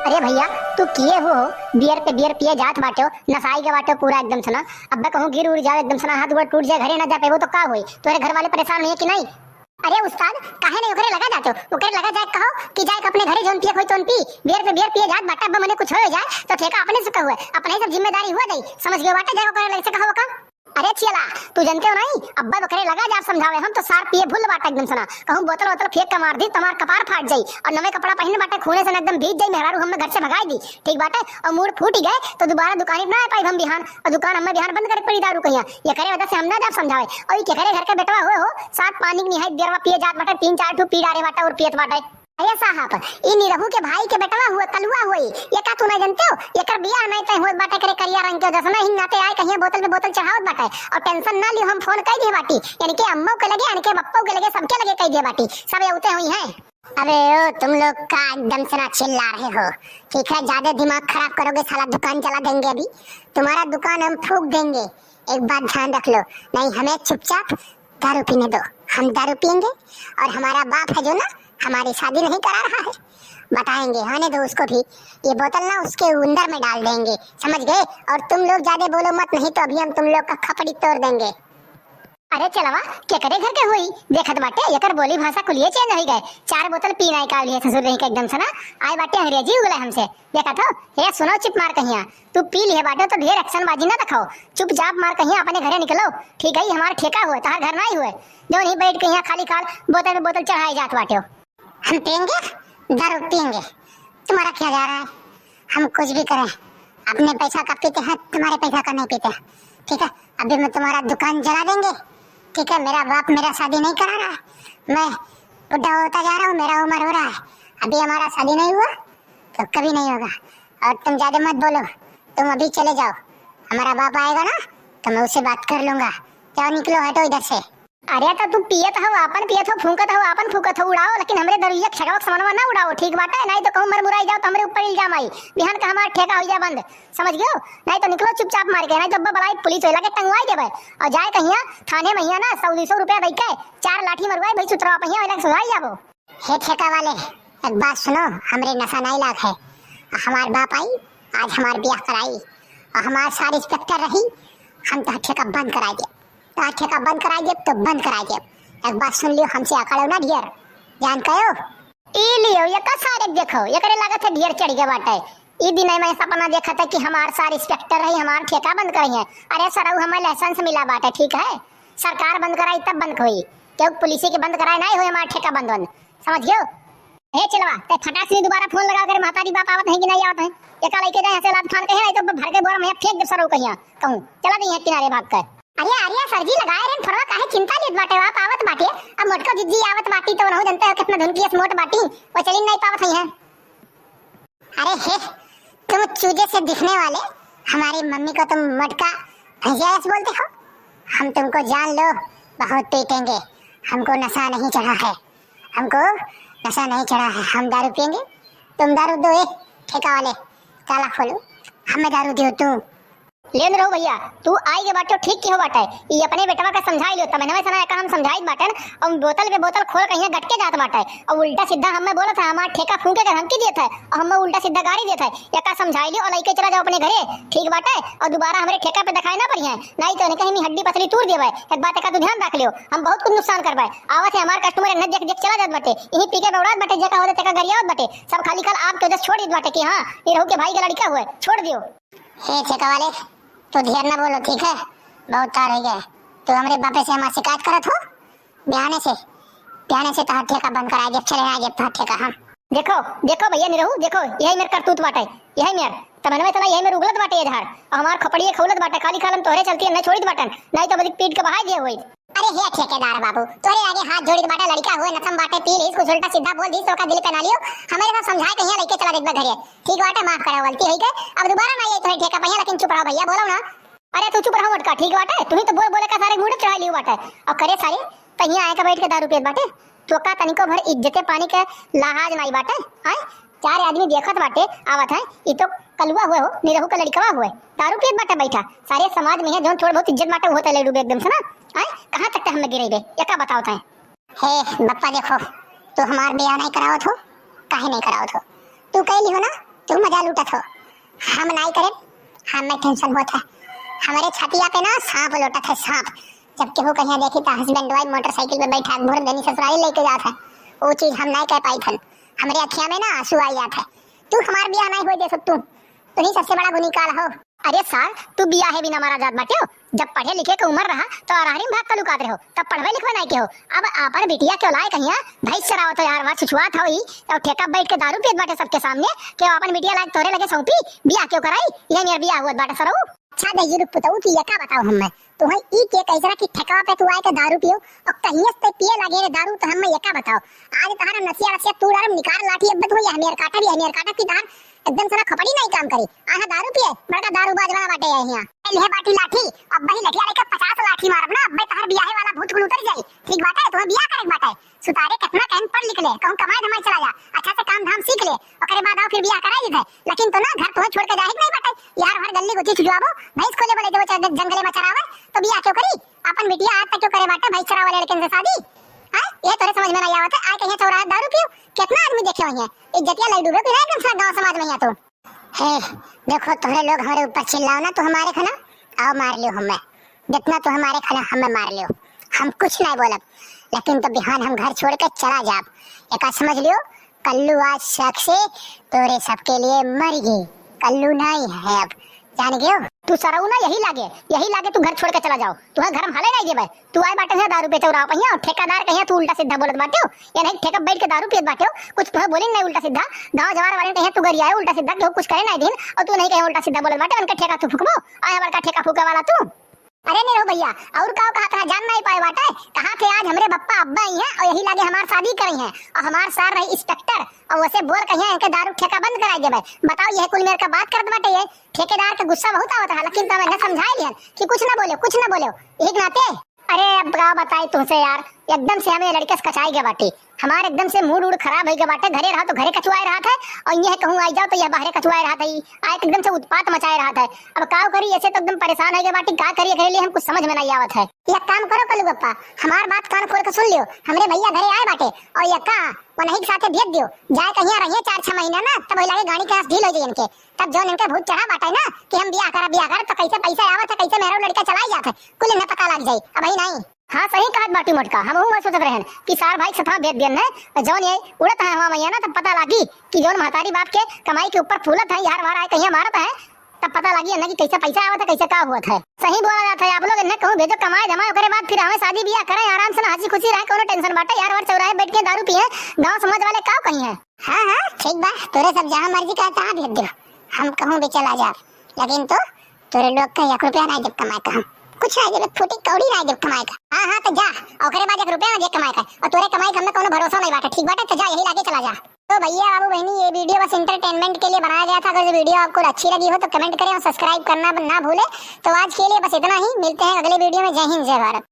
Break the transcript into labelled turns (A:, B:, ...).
A: अरे भैया, तू किए हो बियर पे बियर पिए जात बाटो, नसाई के बाटो पूरा एकदम सना। अब कहूँ गिर उड़ जाओ एकदम सना, हाथ गोड़ टूट जाए, घरे ना जा पाए तो का होई? तोरे घर वाले परेशान नहीं है कि नहीं? अरे उस्ताद, काहे नहीं ओकरे लगा जातो? ओकरे लगा जाए कहो कि जाए अपने घरे जोन पिए कोई तोन पी, बियर पे बियर पिए जात बाटा। अब मने कुछ हो जाए तो ठेका अपने से कहो, अपने ही सब जिम्मेदारी हुआ दई। समझ गए बाटा? जाए ओकरे लगे से कहो का। अरे चियला, तू जानते हो नहीं, अब्बा बकरे लगा जा समझावे, हम तो सार पिए भूल बाटा एकदम सना। कहूं बोतल बोतल फेंक के मार दी, तुम्हार कपार फाट जाई और नवे कपड़ा पहनने बाटा खूने से एकदम भीग जाई। मेहरारू हमें घर से भगाई दी, ठीक बाटे। और मूड फूट गए तो दोबारा दुकान ना आ पाई हम बिहान, और दुकान हमें बिहान बंद करे पड़ी दारू कहिया। ये करे वजह से हम ना जा समझावे। और ये करे घर के बेटवा हुए हो, सात पानी की निहाई बियरवा पिए जात बाटा, 3-4 ठू पी डारे बाटा और पियत बाटा। अरे साहब, ई निरहु के भाई के बेटवा हुआ कलुआ होई, ये का तू नहीं जानते हो? ये कर बियाह नहीं तय होत बाटे, करे करिया रंग के दसना ही नाते आए कहीं बोतल पे बोतल चढ़ावत बाटे। और टेंशन ना लियो, हम फोन कर दिए बाटी, यानी कि अम्मा के लगे, यानी कि बप्पा के लगे, सबके लगे कह दिए बाटी, सब उते हुई हैं। अबे ओ तुम लोग का एकदम से ना चिल्ला रहे हो, ठीक है? ज्यादा दिमाग खराब करोगे साला दुकान चला देंगे, अभी तुम्हारा दुकान हम फूक देंगे। एक बात ध्यान रख लो, नहीं हमें चुपचाप दारू पीने दो, हम दारू पियेंगे। और हमारा बाप है जो ना, हमारी शादी नहीं करा रहा है, बताएंगे, आने दो उसको भी। ये बोतल ना उसके अंदर में डाल देंगे, समझ गए? और तुम लोग ज्यादा बोलो मत, नहीं तो अभी हम तुम लोग का खपड़ी तोड़ देंगे। अरे चलवा, क्या करे घर के हुई देखत बाटे, ये कर बोली भाषा कुलिए चेंज हो गए। 4 बोतल पीना का लिए ससुर नहीं के एकदम से ना आए बाटे, अंग्रेजी उगले हमसे। देखा तो हे सुनो, चुप मार कहिया, तू पी लिए बाटे तो ढेर एक्शन बाजी ना दिखाओ, चुपचाप मार कहिया अपने घरे निकलो, ठीक है? हमारा ठेका हुआ, तार घर नहीं हुए जो नहीं बैठ कहिया खाली खाल बोतल में बोतल चढ़ाई जात बाटे। हम पियेंगे, दारू पियेंगे, तुम्हारा क्या जा रहा है? हम कुछ भी करें अपने पैसा का पीते हैं, तुम्हारे पैसा का नहीं पीते, ठीक है? अभी मैं तुम्हारा दुकान जला देंगे, ठीक है? मेरा बाप मेरा शादी नहीं करा रहा है, मैं बुढ़ा होता जा रहा हूँ, मेरा उम्र हो रहा है, अभी हमारा शादी नहीं हुआ तो कभी नहीं होगा। और तुम ज्यादा मत बोलो, तुम अभी चले जाओ, हमारा बाप आएगा ना तो मैं उससे बात कर लूंगा। जाओ निकलो, हटो इधर से। अरे तो तू पियत हो अपन, पियत हो फूंकत हो अपन, फूंकत हो उड़ाओ, लेकिन हमरे दरुइया छगवक समनवा ना उड़ाओ, ठीक बात है? नहीं तो कहूं मर मुराई जाओ तो हमरे ऊपर इल्जाम आई, बिहान का हमारा ठेका हो जाए बंद, समझ गए? नहीं तो निकलो चुपचाप मार के, नहीं तो बलाई पुलिस वाला के टंगवाई देबे। और जाए कहिया थाने में ना 100-200 रुपया दई के 4 लाठी मरवाई भाई, सुतरवा पहिया वाला सुधाई जाबो। हे ठेका वाले, एक बात सुनो, हमरे नशा नहीं लाग है। हमार बाप आई आज हमार ब्याह कराई और हमार सार इंस्पेक्टर रही, हम तो ठेका बंद कराई दे, तो ठेका बंद कराई दे तो बंद कराई दे। एक बात सुन लियो, हमसे अकड़ो ना ढेर, जान कयो ई लियो। ये का सारे देखो, ये करे लागत है ढेर चढ़ गया बाटे। ई दिन मैं सपना देखा था कि हमार सार इंस्पेक्टर रही, हमार ठेका बंद करी है। अरे सर हमें लाइसेंस मिला बाटे, ठीक है? सरकार बंद कराई तब बंद हुई, क्यों पुलिस के बंद कराए नहीं हुए हमार ठेका बंद, समझ गयो? हे चलवा, ते फटाक से दोबारा फोन लगा कर महतारी बाप आवत है कि नहीं आवत है, ये का लेके जाए से लात फान के है तो भर के बोरा में फेंक दे सरो कहिया, कहूं चला दी है किनारे भाग कर। अरे अरे सर जी लगाए रे फरवा, काहे चिंता लेत बाटे? आप आवत बाटे, अब मोटका जिज्जी आवत बाटी तो न जानते हो कितना धुन की मोट बाटी, वो चली नहीं पावत है। अरे हे तुम चूजे से दिखने वाले, हमारी मम्मी को तुम मटका भैंस बोलते हो? हम तुमको जान लो बहुत पीटेंगे, हमको नशा नहीं चढ़ा है, हमको नशा नहीं चढ़ा है, हम दारू पियेंगे। तुम दारू दो, ठेका वाले ताला खोलो, हमें दारू दो तू। लेन रहो भैया, तू आई के बाटो ठीक की हो बाटे, ये अपने बेटवा का समझाई लियो, तब मैंने सुना है का हम समझाई बाटन, और बोतल पे बोतल खोल कहीं गटके जात बाटे, और उल्टा सीधा हमें बोला था हमारा ठेका फूंके कर हमकी दिए थे, और हमें उल्टा सीधा गाड़ी दिए थे। ये का समझाई लियो और लेके चला जाओ अपने घरे, ठीक बाटे? और दोबारा हमारे ठेका पे दिखाई ना पड़ी है, नहीं तो कहीं हड्डी पसली तोड़ देवे। एक बात का तू ध्यान रख लियो, हम बहुत कुछ नुकसान करवाए आवत है, हमारे कस्टमर न देख देख चला जात बाटे, यही पी के दौड़ात बाटे, जका होते तका गरियावत बाटे, सब खाली कल आपके वजह छोड़ दिए बाटे कि हां ये रहू के भाई का लड़का हुए, छोड़ दियो। हे ठेका वाले तो ढेर ना बोलो, ठीक है? बहुत तार हो गए, तो हमारे बापे से हमारी शिकायत करत हो, बयाने से तो ठेका बंद कराए जब चले आए जब ठेका। हम देखो देखो भैया निरहु, देखो यही मेरे करतूत बाटे, यही मेर तमनवे तना यही मेरे उगलत बाटे, इधर और हमार खपड़िए खौलत बाटे, खाली खालम तोहरे चलती है, नहीं छोड़ीत बाटन, नहीं तो बड़ी पीट के बहाई दिए होई। अरे हे ठेकेदार बाबू, तोरे आगे हाथ जोड़ीत बाटे, लड़का हुए नथम बाटे, पी लीस कुछ उल्टा सीधा बोल दी तो का दिल पे ना लियो, हमारे साथ समझाए कहिया लेके चला देत घरे, ठीक बाटे? माफ करो, गलती होई गई, अब दोबारा ना ये तोरे ठेका पहिया, लेकिन चुप रहो भैया, बोलो ना। अरे तू चुप रहो मटका, ठीक बाटे? तू ही तो बोल बोले का सारे मुंह चढ़ा लियो बाटे, और करे सारे पहिया आए का बैठ के दारू पियत बाटे, तो का तनिको भर इज्जते पानी के लाहाज नहीं बाटे, हां 4 आदमी देखत बाटे आवत है, ई तो कलुआ हुए हो, निरहु का लड़कवा हुए, दारू पियत बाटे बैठा, सारे समाज में है जो थोड़ा बहुत इज्जत बाटे होता ले डूबे एकदम से ना, हां कहां तक हम गिरेबे, ये का बताओ थे? हे बप्पा देखो, तू हमार ब्याह नहीं करावत हो, काहे नहीं करावत हो? तू कहली हो ना तू मजा लूटत हो, हम नहीं करे, हमें टेंशन होता है। हमारे छतिया पे ना सांप लौटत है, सांप। जब केहू कहीं देखी तो हस्बैंड वाइफ मोटरसाइकिल पे बैठा भोर देनी ससुराली लेके जात है, वो चीज हम नहीं कह पाई थन। हमारे अखियां में ना आंसू आई जात है। तू हमार बियाह नहीं होई दे सक, तू ही सबसे बड़ा गुनीकार हो। अरे सार, तू बियाह है बिना मारा जात बाटे हो। जब पढ़े लिखे के उम्र रहा तो आरारी में भाग का लुकात रहे हो, तब पढ़वे लिखवे नहीं के हो। अब आपन बिटिया के लाए कहिया भैंस चरावत हो यार, वहां छुछुआत हो ही और ठेका बैठ के दारू पियत बाटे सबके सामने के अपन बिटिया लायक तोरे लगे सौंपी। बियाह क्यों कराई? ये मेरा बियाह हुआ बाटे सरऊ। अच्छा दही रुक पुतऊ, तू ये का बताओ हमें तो है ई के कैसरा की ठेका पे तू आए के दारू पियो और कहीं से पिए लगे रे दारू, तो हमें ये का बताओ। आज तहारा नसिया नसिया तू डरम निकार लाठी अब हो, ये हमेर काटा भी हमेर काटा की तार एकदम सारा खपड़ी नहीं काम करी। आहा दारू पिए बड़का दारू बाजवा बाटे यहां ले बाटी लाठी, अब बही लठिया लेके 50 लाठी मारब ना, अब तहार बियाह वाला भूत कुल उतर जाई। ठीक बात है, तुम्हें बियाह करे बाटे सुतारे कितना कहन पढ़ लिख ले, कहूं कमाए धमाई चला जा, अच्छा से काम धाम सीख ले और करे बाद आओ फिर बियाह कराई दे। लेकिन तो ना घर तुम्हें छोड़ के जाहिक नहीं बाटे यार, हर गली गुची छुड़वाबो भैंस खोले बोले जो जंगले में चरावे, तो बियाह क्यों करी? अपन बिटिया आज तक क्यों करे बाटे भैंस चरावे लड़के से शादी? हां ये तोरे समझ में नहीं आवत है। आए कहीं चौराहा दारू पियो, कितना आदमी देखे हुए हैं इज्जतिया लई डूबे पिलाए एकदम सारा गांव समाज में। यहाँ तो हे देखो तुम्हारे लोग हमारे ऊपर चिल्लाओ ना तो हमारे खाना आओ मार लियो, हमें जितना तो हमारे खाना हमें मार लियो, हम कुछ नहीं बोलब। लेकिन तो बिहान हम घर छोड़ के चला जाब, एक समझ लियो कल्लू आज शक से तोरे सबके लिए मर गई, कल्लू नहीं है अब, जान गयो। तू सरऊ ना यही लागे तू घर छोड़ के चला जाओ, तू घर हम हाले नहीं जेबे। तू आए बाटे है दारू पे चौराहा पहिया और ठेकेदार कहिया तू उल्टा सीधा बोलत बाटे हो, या नहीं ठेका बैठ के दारू पियत बाटे हो, कुछ तुम्हें बोले नहीं उल्टा सीधा। गांव जवार वाले कहिया तू घर आए उल्टा सीधा, केहू कुछ करे नहीं दिन और तू नहीं कहे उल्टा सीधा बोलत बाटे, उनका ठेका तू फुकबो आए बड़का ठेका फूके वाला तू। अरे नहीं हो भैया, और का कहा था जान नहीं पाए बाटे, कहा थे आज हमरे बप्पा अब्बा ही हैं और यही लागे हमार शादी करी हैं और हमार सार रही इंस्पेक्टर और वैसे बोल कहिया इनके दारू ठेका बंद कराई देबे। बताओ ये कुल मेरे का बात करत बाटे, ये ठेकेदार के गुस्सा बहुत आवत है, लेकिन तो मैंने समझाई लियन कि कुछ ना बोलो एक नाते। अरे अब का बताई तुमसे यार, एकदम से हमें लड़के से कचाई गए बाटी, हमारे एकदम से मूड उड़ खराब हो गया बाटे। घरे रहा तो घरे कचुआए रहा था और ये कहूं आई जाओ तो ये बाहर कचुआए रहा था, आज एकदम से उत्पात मचाए रहा था। अब का करी, ऐसे तो एकदम परेशान हो गए बाटी, का करिए घरे लिए हम कुछ समझ में नहीं आवत है। ये काम करो कल्लू गप्पा, हमार बात कान खोल के सुन लियो, हमरे भैया घरे आए बाटे और ये का वो नहीं के साथे भेज दियो, जाए कहीं रहिए 4-6 महीना ना, तब वही लागे गाड़ी के ढील हो जाए इनके, तब जो इनके भूत चढ़ा बाटे ना कि हम बियाह कर तो कैसे पैसा आवत है, कैसे मेरा लड़का चला जाता है, कुल इन्हें पता लग जाए। अब ही नहीं हाँ सही कहा बाटी मोटका, हम वो सोचत रहन कि सार भाई सथा भेज दियन है जौन ये उड़त है हवा मैया ना, तब पता लगी कि जौन महतारी बाप के कमाई के ऊपर फूलत है यार वार आए कहीं मारत है, तब पता लगी ना कि कैसे पैसा आवत है कैसे का हुआ है। सही बोला जाता है, आप लोग इन्हें कहूं भेजो कमाए धमाए करे बाद फिर हमें शादी बियाह करें आराम से हंसी खुशी रहे, कोनो टेंशन बाटे यार, और चौराहे बैठ के दारू पिए गांव समाज वाले का कहीं है। हां ठीक बा, तोरे सब जहां मर्जी का तहां भेज दे, हम कहूं भी चला जा, लेकिन तो तोरे लोग का 1 रुपया नहीं जब कमाए का, कुछ नहीं जब फूटी कौड़ी नहीं जब कमाए का। हां तो जा और करे बाद 1 रुपया ना जब कमाए का, और तोरे कमाई का हमें कोनो भरोसा नहीं बाटे। ठीक बाटे तो जा, यही लागे चला जा। तो भैया बाबू बहनी ये वीडियो बस एंटरटेनमेंट के लिए बनाया गया था, अगर वीडियो आपको अच्छी लगी हो तो कमेंट करें और सब्सक्राइब करना ना भूले। तो आज के लिए बस इतना ही, मिलते हैं अगले वीडियो में। जय हिंद जय भारत।